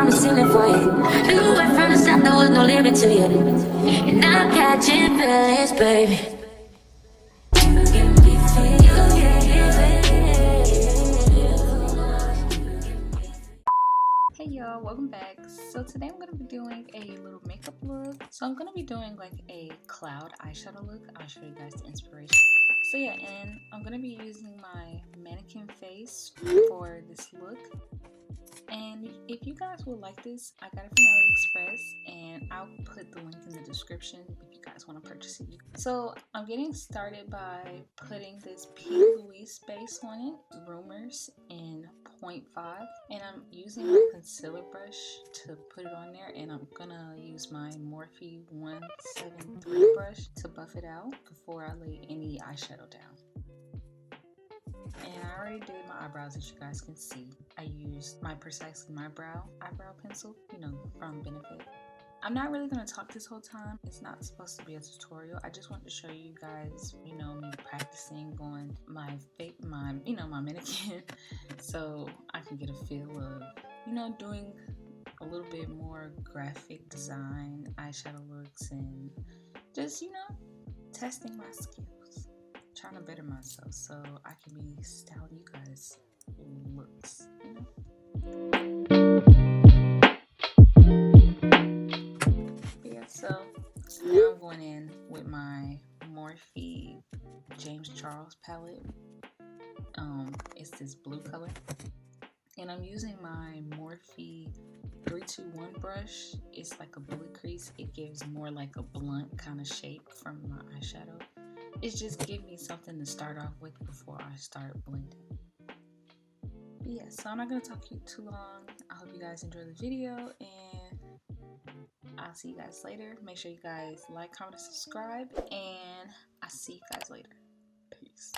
from the ceiling for you. Knew it from the start, there was no limit to you. And I'm catching feelings, baby. Hey y'all, welcome back. So today I'm going to be doing a little makeup look. So I'm going to be doing like a cloud eyeshadow look. I'll show you guys the inspiration. So yeah, and I'm going to be using my mannequin face for this look. And if you guys would like this, I got it from Aliexpress, and I'll put the link in the description if you guys want to purchase it. So I'm getting started by putting this P. Louise base on it, Rumors in 0.5, and I'm using my concealer brush to put it on there, and I'm gonna use my Morphe 173 brush to buff it out before I lay any eyeshadow down. And I already did my eyebrows, as you guys can see. I used my Precisely My Brow eyebrow pencil, you know, from Benefit. I'm not really going to talk this whole time. It's not supposed to be a tutorial. I just want to show you guys, you know, me practicing on my mannequin so I can get a feel of, you know, doing a little bit more graphic design, eyeshadow looks, and just, you know, testing my skills. Trying to better myself so I can be styling you guys looks, you know? But yeah, so now I'm going in with my Morphe James Charles palette. It's this blue color, and I'm using my Morphe 321 brush. It's like a bullet crease. It gives more like a blunt kind of shape from my eyeshadow. It's just give me something to start off with before I start blending. But yeah, so I'm not going to talk to you too long. I hope you guys enjoy the video, and I'll see you guys later. Make sure you guys like, comment, and subscribe, and I'll see you guys later. Peace.